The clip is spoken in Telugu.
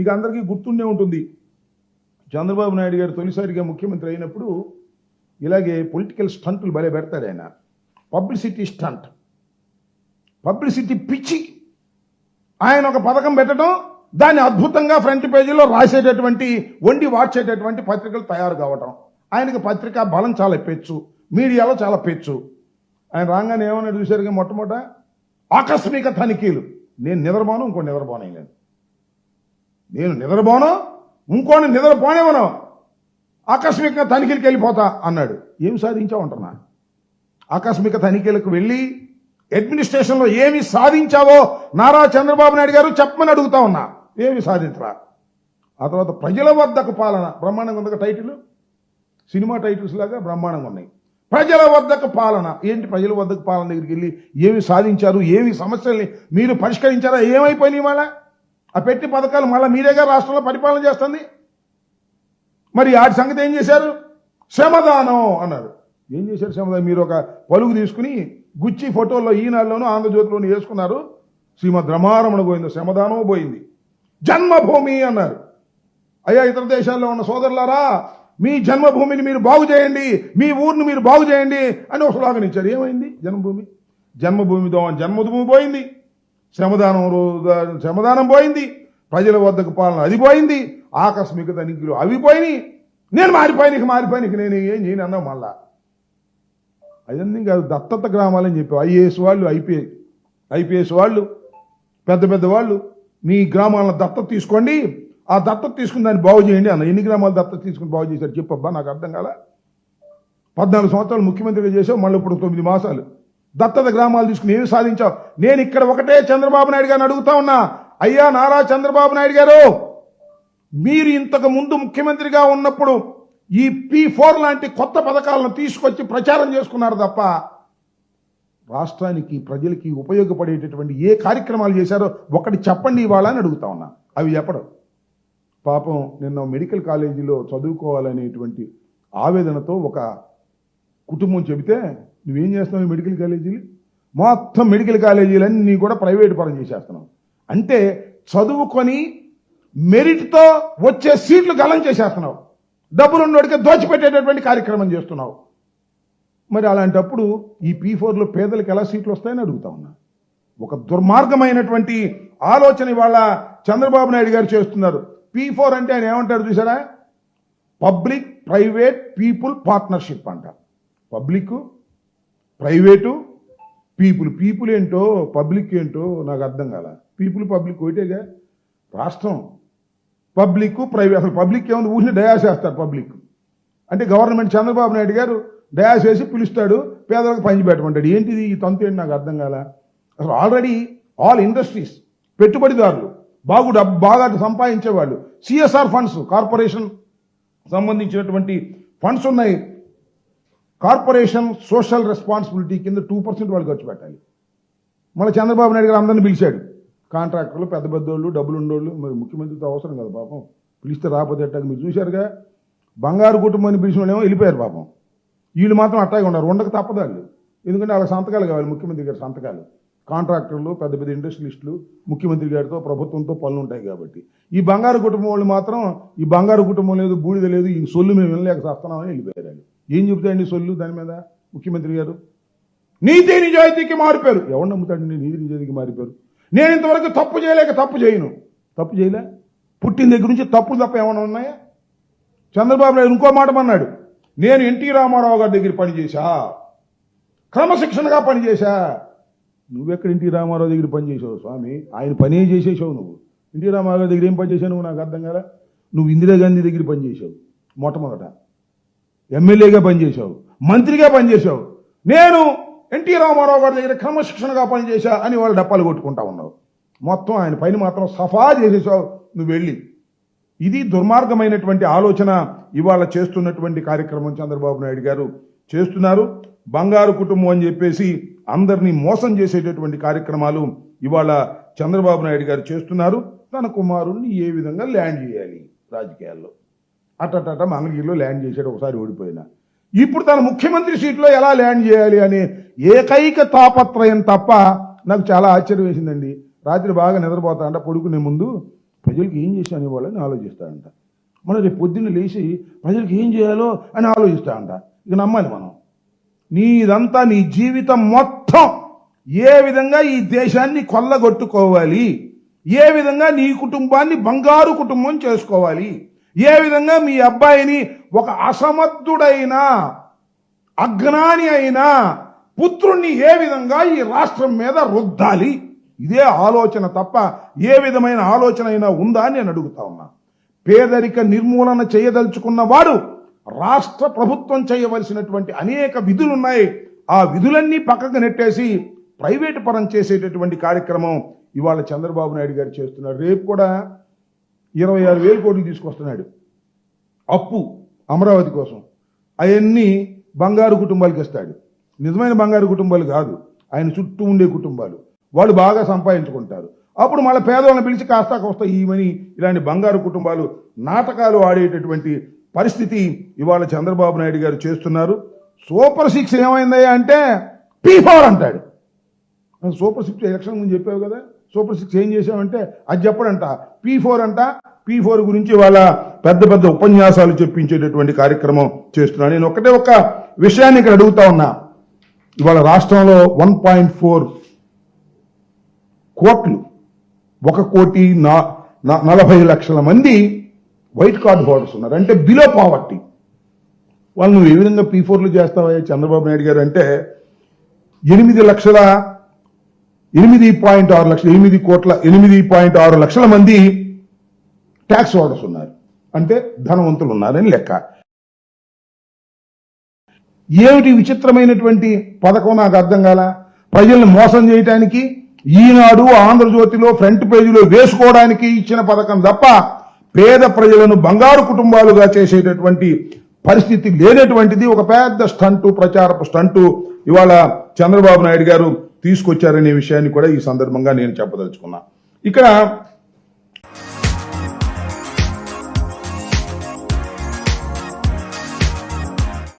మీకు అందరికీ గుర్తుండే ఉంటుంది. చంద్రబాబు నాయుడు గారు తొలిసారిగా ముఖ్యమంత్రి అయినప్పుడు ఇలాగే పొలిటికల్ స్టంట్లు భలే పెడతాడు ఆయన. పబ్లిసిటీ స్టంట్, పబ్లిసిటీ పిచ్చి. ఆయన ఒక పథకం పెట్టడం, దాన్ని అద్భుతంగా ఫ్రంట్ పేజీలో రాసేటటువంటి, వండి వార్చేటటువంటి పత్రికలు తయారు కావటం. ఆయనకి పత్రికా బలం చాలా పెచ్చు, మీడియాలో చాలా పెచ్చు. ఆయన రాగానే ఏమన్నా చూశారుగా, మొట్టమొదట ఆకస్మిక తనిఖీలు. నేను నిద్రపోను, ఇంకోటి నిద్రపోనేలేదు. నేను నిద్రపోను, ఇంకోటి నిద్రపోనేవను, ఆకస్మిక తనిఖీలకు వెళ్ళిపోతా అన్నాడు. ఏం సాధించావంటున్నా? ఆకస్మిక తనిఖీలకు వెళ్ళి అడ్మినిస్ట్రేషన్లో ఏమి సాధించావో నారా చంద్రబాబు నాయుడు గారు చెప్పమని అడుగుతా ఉన్నా. ఏమి సాధించరా? ఆ తర్వాత ప్రజల వద్దకు పాలన, బ్రహ్మాండంగా ఉంది టైటిల్, సినిమా టైటిల్స్ లాగా బ్రహ్మాండంగా ఉన్నాయి. ప్రజల వద్దకు పాలన ఏంటి? ప్రజల వద్దకు పాలన దగ్గరికి వెళ్ళి ఏమి సాధించారు, ఏమి సమస్యల్ని మీరు పరిష్కరించారా, ఏమైపోయినాయి? మళ్ళా ఆ పెట్టి పథకాలు మళ్ళీ మీరేగా రాష్ట్రంలో పరిపాలన చేస్తుంది. మరి వాటి సంగతి ఏం చేశారు? శ్రమదానం అన్నారు. ఏం చేశారు శ్రమదానం? మీరు ఒక పలుగు తీసుకుని గుచ్చి ఫోటోల్లో ఈనాడులోనూ ఆంధ్రజ్యోతిలోనూ వేసుకున్నారు. శ్రీమద్ రమారమణ పోయింది, శ్రమదానం పోయింది. జన్మభూమి అన్నారు. అయ్యా ఇతర దేశాల్లో ఉన్న సోదరులారా, మీ జన్మభూమిని మీరు బాగు చేయండి, మీ ఊరిని మీరు బాగు చేయండి అని ఒక స్లోగన్ ఇచ్చారు. ఏమైంది? జన్మభూమి పోయింది, శ్రమదానం పోయింది, ప్రజల వద్దకు పాలన అది పోయింది, ఆకస్మిక తనిఖీలు అవి పోయినాయి. నేను మారిపోయినకి నేను ఏం చేయను అన్నావు. మళ్ళా అవన్నీ కాదు, దత్తత గ్రామాలని చెప్పి ఐఏఎస్ వాళ్ళు, ఐపీఎస్ వాళ్ళు, పెద్ద వాళ్ళు మీ గ్రామాలను దత్తత తీసుకోండి, ఆ దత్తత తీసుకుని దాన్ని బాగు చేయండి అన్న. ఎన్ని గ్రామాలు దత్తత తీసుకుని బాగు చేశారు చెప్పబ్బా, నాకు అర్థం కాల. 14 సంవత్సరాలు ముఖ్యమంత్రిగా చేసావు, మళ్ళీ ఇప్పుడు 9 మాసాలు దత్తత గ్రామాలు తీసుకుని ఏమి సాధించావు? నేను ఇక్కడ ఒకటే చంద్రబాబు నాయుడు గారిని అడుగుతా ఉన్నా. అయ్యా నారా చంద్రబాబు నాయుడు గారు, మీరు ఇంతకు ముందు ముఖ్యమంత్రిగా ఉన్నప్పుడు ఈ P4 లాంటి కొత్త పథకాలను తీసుకొచ్చి ప్రచారం చేసుకున్నారు తప్ప రాష్ట్రానికి, ప్రజలకి ఉపయోగపడేటటువంటి ఏ కార్యక్రమాలు చేశారో ఒకటి చెప్పండి ఇవాళ అని అడుగుతా ఉన్నా. అవి చెప్పడం. పాపం నిన్న మెడికల్ కాలేజీలో చదువుకోవాలనేటువంటి ఆవేదనతో ఒక కుటుంబం చెబితే, నువ్వేం చేస్తున్నావు మెడికల్ కాలేజీలు? మొత్తం మెడికల్ కాలేజీలన్నీ కూడా ప్రైవేట్ పరం చేసేస్తున్నావు. అంటే చదువుకొని మెరిట్తో వచ్చే సీట్లు గలం చేసేస్తున్నావు, డబ్బులున్నోడికి దోచిపెట్టేటటువంటి కార్యక్రమం చేస్తున్నావు. మరి అలాంటప్పుడు ఈ P4లో పేదలకు ఎలా సీట్లు వస్తాయని అడుగుతా ఉన్నా. ఒక దుర్మార్గమైనటువంటి ఆలోచన ఇవాళ చంద్రబాబు నాయుడు గారు చేస్తున్నారు. P4 అంటే ఆయన ఏమంటారు చూసారా? పబ్లిక్ ప్రైవేట్ పీపుల్ పార్ట్నర్షిప్ అంట. పబ్లిక్, ప్రైవేటు, పీపుల్ ఏంటో పబ్లిక్ ఏంటో నాకు అర్థం కాల. పబ్లిక్ ఒకటేగా. రాష్ట్రం పబ్లిక్, ప్రైవేట్. అసలు పబ్లిక్ ఏముంది? ఊరిని డయాస్ వేస్తారు. పబ్లిక్ అంటే గవర్నమెంట్. చంద్రబాబు నాయుడు గారు డయాస్ వేసి పిలుస్తాడు, పేదలకు పంచిపెట్టమంటాడు. ఏంటిది ఈ తంతు? ఏంటి నాకు అర్థం కాల. అసలు ఆల్రెడీ ఆల్ ఇండస్ట్రీస్, పెట్టుబడిదారులు, బాగా సంపాదించేవాళ్ళు, CSR ఫండ్స్, కార్పొరేషన్ సంబంధించినటువంటి ఫండ్స్ ఉన్నాయి. కార్పొరేషన్ సోషల్ రెస్పాన్సిబిలిటీ కింద 2% వాళ్ళు ఖర్చు పెట్టాలి. మళ్ళీ చంద్రబాబు నాయుడు గారు అందరిని పిలిచాడు. కాంట్రాక్టర్లు, పెద్దోళ్ళు, డబ్బులు ఉండోళ్ళు. మరి ముఖ్యమంత్రితో అవసరం కదా పాపం, పిలిస్తే రాకపోతే ఎట్టాక. మీరు చూశారుగా, బంగారు కుటుంబాన్ని పిలిచిన వాళ్ళేమో వెళ్ళిపోయారు పాపం. వీళ్ళు మాత్రం అట్టాగే ఉన్నారు. ఉండక తప్పదాళ్ళు. ఎందుకంటే వాళ్ళ సంతకాలు కావాలి, ముఖ్యమంత్రి గారి సంతకాలు. కాంట్రాక్టర్లు, పెద్ద ఇండస్ట్రియలిస్టులు ముఖ్యమంత్రి గారితో, ప్రభుత్వంతో పనులు ఉంటాయి కాబట్టి. ఈ బంగారు కుటుంబం వాళ్ళు మాత్రం, ఈ బంగారు కుటుంబం లేదు, బూడిద లేదు, ఈ సొల్లు మేము వినలేక చేస్తున్నామని వెళ్ళిపోయారు. ఏం చెబుతాయండి సొల్లు దాని మీద ముఖ్యమంత్రి గారు? నీతి నిజాయితీకి మారిపోయారు. ఎవరు నమ్ముతాడండి నీతి నిజాయితీకి మారిపోయారు? నేను ఇంతవరకు తప్పు చేయలేక తప్పు చేయలే. పుట్టిన దగ్గర నుంచి తప్పులు తప్ప ఏమైనా ఉన్నాయా? చంద్రబాబు నాయుడు ఇంకో మాట అన్నాడు, నేను ఎన్టీ రామారావు గారి దగ్గర పనిచేశా, క్రమశిక్షణగా పనిచేశా. నువ్వెక్కడ ఎన్టీ రామారావు దగ్గర పనిచేసావు స్వామి? ఆయన పనే చేసేసావు నువ్వు. ఎన్టీ రామారావు గారి దగ్గర ఏం పనిచేసావు నువ్వు? నాకు అర్థం కదా. నువ్వు ఇందిరాగాంధీ దగ్గర పనిచేసావు, మొట్టమొదట ఎమ్మెల్యేగా పనిచేశావు, మంత్రిగా పనిచేశావు. నేను ఎన్టీ రామారావు గారి దగ్గర క్రమశిక్షణగా పనిచేశా అని వాళ్ళు డప్పాలు కొట్టుకుంటా ఉన్నావు. మొత్తం ఆయన పైన మాత్రం సఫా చేసేసావు నువ్వు వెళ్ళి. ఇది దుర్మార్గమైనటువంటి ఆలోచన ఇవాళ చేస్తున్నటువంటి కార్యక్రమం చంద్రబాబు నాయుడు గారు చేస్తున్నారు. బంగారు కుటుంబం అని చెప్పేసి అందరినీ మోసం చేసేటటువంటి కార్యక్రమాలు ఇవాళ చంద్రబాబు నాయుడు గారు చేస్తున్నారు. తన కుమారుణ్ణి ఏ విధంగా ల్యాండ్ చేయాలి రాజకీయాల్లో, అట్టట మంగళగిరిలో ల్యాండ్ చేశాడు ఒకసారి ఓడిపోయినా. ఇప్పుడు తన ముఖ్యమంత్రి సీట్లో ఎలా ల్యాండ్ చేయాలి అనే ఏకైక తాపత్రయం తప్ప. నాకు చాలా ఆశ్చర్యం వేసిందండి. రాత్రి బాగా నిద్రపోతా అంటే పడుకునే ముందు ప్రజలకు ఏం చేసి అనేవాళ్ళని ఆలోచిస్తాడంట. మనం రేపు పొద్దున్న లేచి ప్రజలకు ఏం చేయాలో అని ఆలోచిస్తాడంట. ఇక నమ్మాలి మనం. నీదంతా నీ జీవితం మొత్తం ఏ విధంగా ఈ దేశాన్ని కొల్లగొట్టుకోవాలి, ఏ విధంగా నీ కుటుంబాన్ని బంగారు కుటుంబం చేసుకోవాలి, ఏ విధంగా మీ అబ్బాయిని ఒక అసమర్థుడైన అజ్ఞాని అయిన పుత్రుణ్ణి ఏ విధంగా ఈ రాష్ట్రం మీద రుద్దాలి, ఇదే ఆలోచన తప్ప ఏ విధమైన ఆలోచన అయినా ఉందా అని నేను అడుగుతా ఉన్నా. పేదరిక నిర్మూలన చేయదలుచుకున్న వాడు రాష్ట్ర ప్రభుత్వం చేయవలసినటువంటి అనేక విధులున్నాయి. ఆ విధులన్నీ పక్కకు నెట్టేసి ప్రైవేటు పరం చేసేటటువంటి కార్యక్రమం ఇవాళ చంద్రబాబు నాయుడు గారు చేస్తున్నారు. రేపు కూడా 26,000 కోట్లు తీసుకొస్తున్నాడు అప్పు అమరావతి కోసం. అవన్నీ బంగారు కుటుంబాలకు ఇస్తాడు. నిజమైన బంగారు కుటుంబాలు కాదు, ఆయన చుట్టూ ఉండే కుటుంబాలు. వాళ్ళు బాగా సంపాదించుకుంటారు. అప్పుడు మళ్ళీ పేదవాళ్ళని పిలిచి కాస్తా కోస్తా ఇవని ఇలాంటి బంగారు కుటుంబాలు నాటకాలు ఆడేటటువంటి పరిస్థితి ఇవాళ చంద్రబాబు నాయుడు గారు చేస్తున్నారు. సూపర్ 6 ఏమైందయ్యా అంటే P4 అంటాడు. సూపర్ 6 ఎలక్షన్ ముందు చెప్పావు కదా, సూపర్ 6 ఏం చేసావంటే అది చెప్పడంట. P4 అంట. P4 గురించి వాళ్ళ పెద్ద పెద్ద ఉపన్యాసాలు చెప్పించేటటువంటి కార్యక్రమం చేస్తున్నాడు. నేను ఒక్క విషయాన్ని ఇక్కడ అడుగుతా ఉన్నా. ఇవాళ రాష్ట్రంలో 1.4 కోట్లు 1,40,00,000 మంది వైట్ కార్డ్ హోల్డర్స్ ఉన్నారు. అంటే బిలో పావర్టీ. వాళ్ళు నువ్వు ఏ విధంగా P4లు చేస్తావా చంద్రబాబు నాయుడు గారు అంటే 8.6 లక్షల మంది ట్యాక్స్ హోల్డర్స్ ఉన్నారు. అంటే ధనవంతులు ఉన్నారని లెక్క. ఏమిటి విచిత్రమైనటువంటి పథకం నాకు అర్థం కాల. ప్రజల్ని మోసం చేయడానికి ఈనాడు ఆంధ్రజ్యోతిలో ఫ్రంట్ పేజీలో వేసుకోవడానికి ఇచ్చిన పథకం తప్ప పేద ప్రజలను బంగారు కుటుంబాలుగా చేసేటటువంటి పరిస్థితి లేనటువంటిది ఒక పెద్ద స్టంటు, ప్రచారపు స్టంటు ఇవాళ చంద్రబాబు నాయుడు గారు తీసుకొచ్చారనే విషయాన్ని కూడా ఈ సందర్భంగా నేను చెప్పదలుచుకున్నా. ఇక్కడ